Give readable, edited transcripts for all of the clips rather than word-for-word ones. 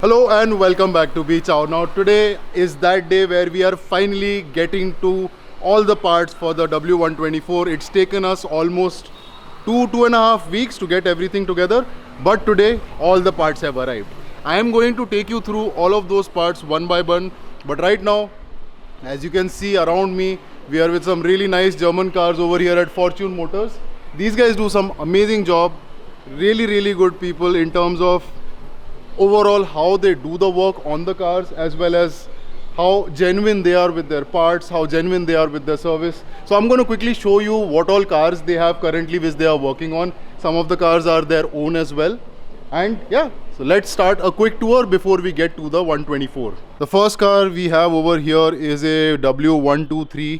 Hello and welcome back to Beach Out. Now today is that day where we are finally getting to all the parts for the W124. It's taken us almost 2.5 weeks to get everything together, but today all the parts have arrived. I am going to take you through all of those parts one by one, but right now, as you can see around me, we are with some really nice German cars over here at Fortune Motors. These guys do some amazing job, really good people in terms of overall how they do the work on the cars, as well as how genuine they are with their parts, how genuine they are with their service. So I'm going to quickly show you what all cars they have currently which they are working on. Some of the cars are their own as well. And yeah, so let's start a quick tour before we get to the 124. The first car we have over here is a W123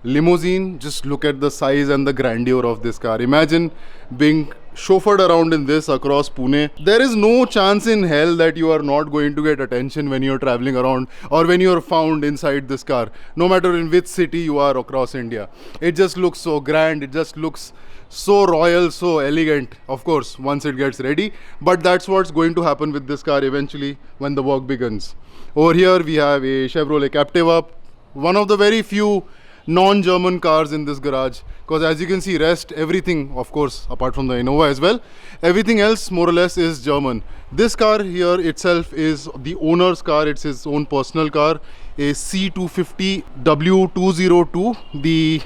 limousine. Just look at the size and the grandeur of this car. Imagine being chauffeured around in this across Pune. There is no chance in hell that you are not going to get attention when you're traveling around or when you're found inside this car, no matter in which city you are across India. It just looks so grand, it just looks so royal, so elegant, of course, once it gets ready. But that's what's going to happen with this car eventually when the work begins. Over here we have a Chevrolet Captiva, one of the very few non-German cars in this garage, because as you can see, everything, of course, apart from the Innova as well, everything else more or less is German. This car here itself is the owner's car. It's his own personal car, a C250 W202, the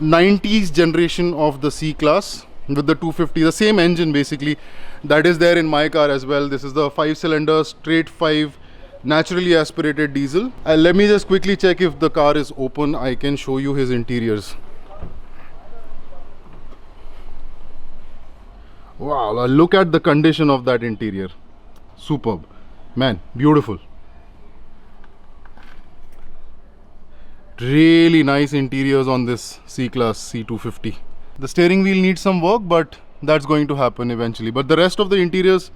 90s generation of the C class with the 250, the same engine basically that is there in my car as well. This is the 5-cylinder straight 5 naturally aspirated diesel. Let me just quickly check if the car is open. I can show you his interiors. Wow, look at the condition of that interior. Superb, man, beautiful. Really nice interiors on this C-Class C250. The steering wheel needs some work, but that's going to happen eventually. But the rest of the interiors,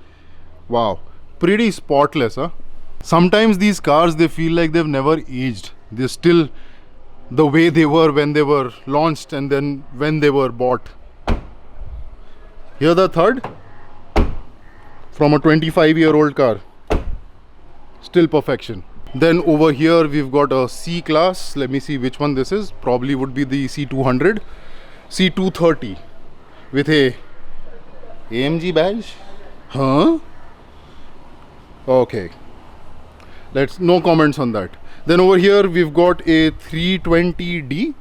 wow, pretty spotless, huh? Sometimes these cars, they feel like they've never aged. They're still the way they were when they were launched and then when they were bought. Here the third from a 25-year-old car. Still perfection. Then over here we've got a C-Class. Let me see which one this is. Probably would be the C200, C230 with a AMG badge. Huh? Okay. No comments on that. Then over here we've got a 320D.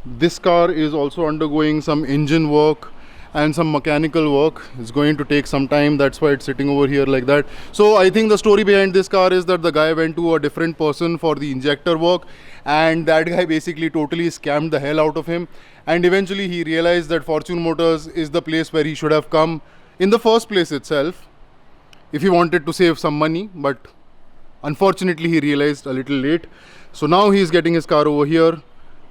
This car is also undergoing some engine work and some mechanical work. It's going to take some time, that's why it's sitting over here like that. So I think the story behind this car is that the guy went to a different person for the injector work, and that guy basically totally scammed the hell out of him, and eventually he realized that Fortune Motors is the place where he should have come in the first place itself if he wanted to save some money. But unfortunately he realized a little late. So now he's getting his car over here.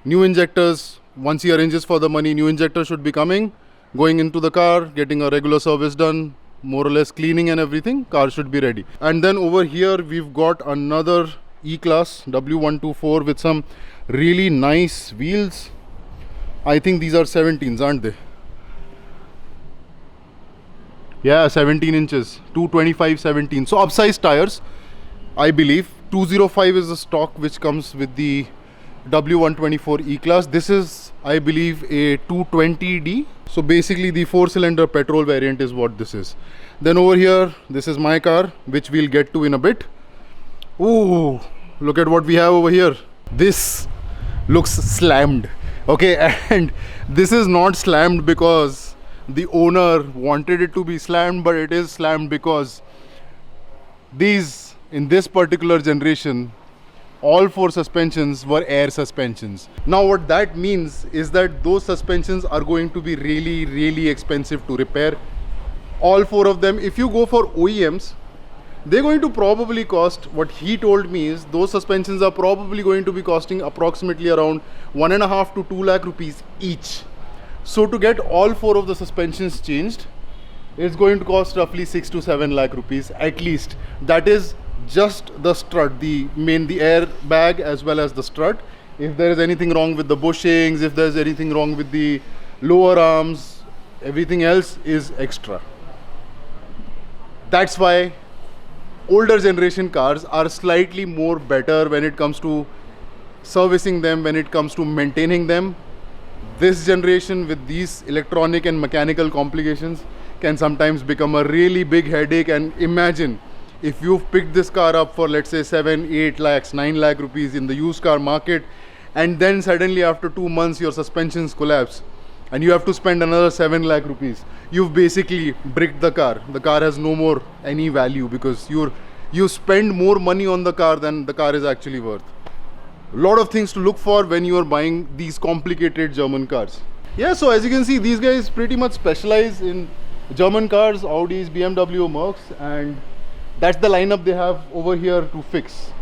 New injectors, once he arranges for the money, new injectors should be coming, going into the car, getting a regular service done, more or less cleaning and everything. Car should be ready. And then over here we've got another E-Class W124 with some really nice wheels. I think these are 17s, aren't they? Yeah, 17 inches, 225 17. So upsized tires, I believe. 205 is the stock which comes with the W124 E-Class. This is, I believe, a 220D. So basically the 4-cylinder petrol variant is what this is. Then over here, this is my car, which we'll get to in a bit. Ooh, look at what we have over here. This looks slammed. Okay, and this is not slammed because the owner wanted it to be slammed, but it is slammed because in this particular generation, all 4 suspensions were air suspensions. Now what that means is that those suspensions are going to be really expensive to repair. All 4 of them, if you go for OEMs, they're going to probably cost, what he told me is, those suspensions are probably going to be costing approximately around 1.5 to 2 lakh rupees each. So to get all 4 of the suspensions changed, it's going to cost roughly 6 to 7 lakh rupees at least. That is just the strut, the air bag as well as the strut. If there is anything wrong with the bushings, if there's anything wrong with the lower arms, everything else is extra. That's why older generation cars are slightly more better when it comes to servicing them, when it comes to maintaining them. This generation with these electronic and mechanical complications can sometimes become a really big headache. And imagine if you've picked this car up for, let's say, 7, 8 lakhs, 9 lakh rupees in the used car market, and then suddenly after 2 months your suspensions collapse and you have to spend another 7 lakh rupees. You've basically bricked the car. The car has no more any value because you spend more money on the car than the car is actually worth. A lot of things to look for when you are buying these complicated German cars. Yeah, so as you can see, these guys pretty much specialize in German cars, Audis, BMW, Mercs, and that's the lineup they have over here to fix.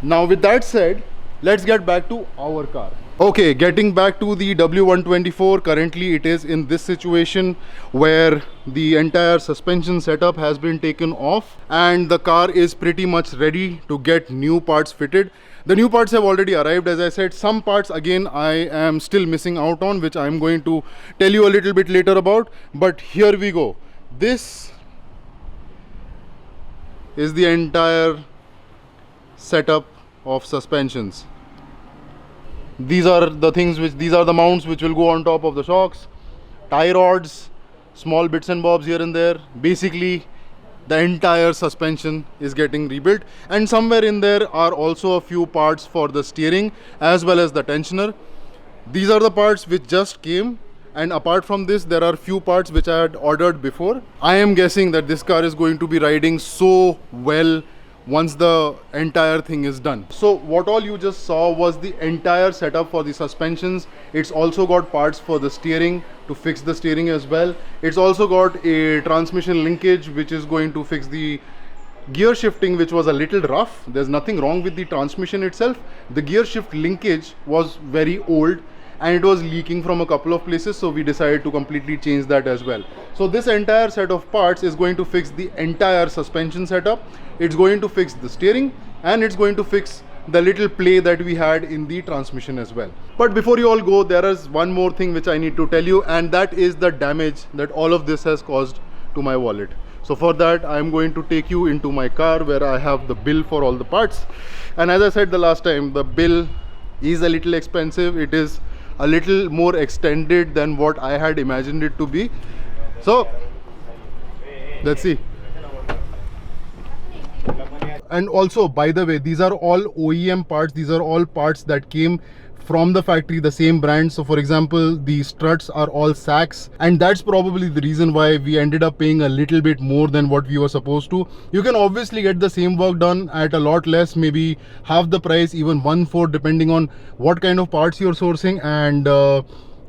Now with that said, let's get back to our car. Okay, getting back to the W124, currently it is in this situation where the entire suspension setup has been taken off and the car is pretty much ready to get new parts fitted. The new parts have already arrived, as I said. Some parts again I am still missing out on, which I am going to tell you a little bit later about. But here we go. This is the entire setup of suspensions. These are the things these are the mounts which will go on top of the shocks, tie rods, small bits and bobs here and there. Basically the entire suspension is getting rebuilt, and somewhere in there are also a few parts for the steering as well as the tensioner. These are the parts which just came, and apart from this there are few parts which I had ordered before. I am guessing that this car is going to be riding so well once the entire thing is done. So what all you just saw was the entire setup for the suspensions. It's also got parts for the steering to fix the steering as well. It's also got a transmission linkage which is going to fix the gear shifting, which was a little rough. There's nothing wrong with the transmission itself. The gear shift linkage was very old and it was leaking from a couple of places, so we decided to completely change that as well. So this entire set of parts is going to fix the entire suspension setup. It's going to fix the steering and it's going to fix the little play that we had in the transmission as well. But before you all go, there is one more thing which I need to tell you, and that is the damage that all of this has caused to my wallet. So for that I am going to take you into my car where I have the bill for all the parts. And as I said the last time, the bill is a little expensive. It is a little more extended than what I had imagined it to be. So let's see. And also, by the way, these are all OEM parts. These are all parts that came from the factory, the same brand. So for example, the struts are all Sachs, and that's probably the reason why we ended up paying a little bit more than what we were supposed to. You can obviously get the same work done at a lot less, maybe half the price, even 1/4, depending on what kind of parts you're sourcing and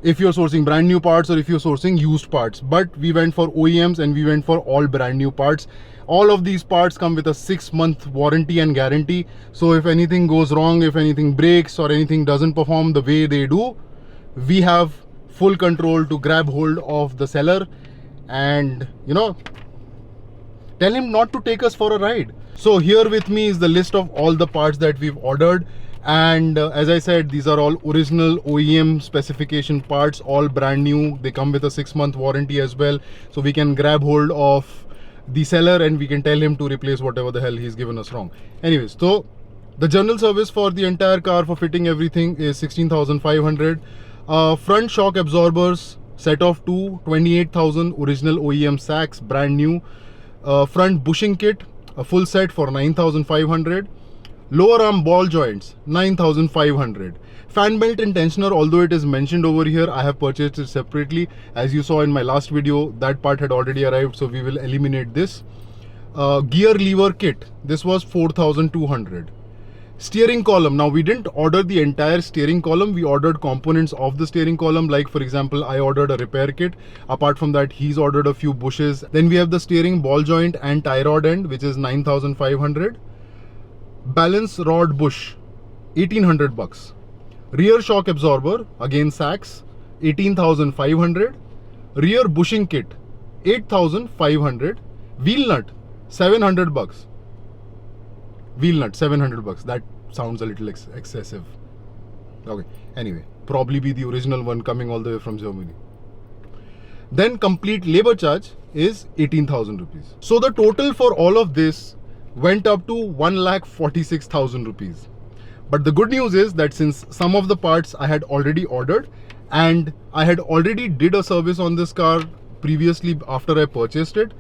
if you're sourcing brand new parts or if you're sourcing used parts. But we went for OEMs and we went for all brand new parts. All of these parts come with a 6-month warranty and guarantee. So if anything goes wrong, if anything breaks or anything doesn't perform the way they do, we have full control to grab hold of the seller and, you know, tell him not to take us for a ride. So here with me is the list of all the parts that we've ordered. And as I said, these are all original OEM specification parts, all brand new. They come with a 6-month warranty as well. So we can grab hold of the seller and we can tell him to replace whatever the hell he's given us wrong. Anyways, so the general service for the entire car for fitting everything is 16,500. Front shock absorbers, set of 2, 28,000, original OEM Sachs, brand new. Front bushing kit, a full set for 9,500. Lower arm ball joints, 9,500. Fan belt and tensioner, although it is mentioned over here, I have purchased it separately. As you saw in my last video, that part had already arrived, so we will eliminate this. Gear lever kit, this was 4,200. Steering column, now we didn't order the entire steering column, we ordered components of the steering column. Like for example, I ordered a repair kit. Apart from that, he's ordered a few bushes. Then we have the steering ball joint and tie rod end, which is 9,500. Balance rod bush, 1,800 bucks. Rear shock absorber, again Sachs, 18,500. Rear bushing kit, 8,500. Wheel nut, 700 bucks. Wheel nut, 700 bucks. That sounds a little excessive. Okay, anyway, probably be the original one coming all the way from Germany. Then complete labor charge is 18,000 rupees. So the total for all of this went up to 1,46,000 rupees. But the good news is that since some of the parts I had already ordered and I had already did a service on this car previously after I purchased it,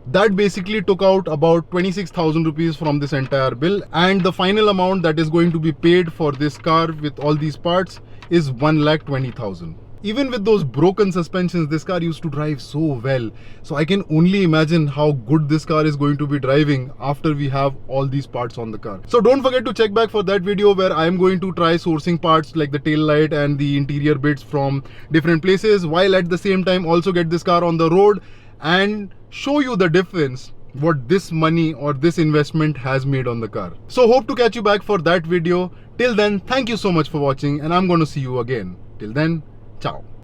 that basically took out about 26,000 rupees from this entire bill, and the final amount that is going to be paid for this car with all these parts is 1,20,000. Even with those broken suspensions, this car used to drive so well. So I can only imagine how good this car is going to be driving after we have all these parts on the car. So don't forget to check back for that video where I am going to try sourcing parts like the tail light and the interior bits from different places, while at the same time also get this car on the road and show you the difference what this money or this investment has made on the car. So hope to catch you back for that video. Till then, thank you so much for watching, and I'm going to see you again. Till then, ciao.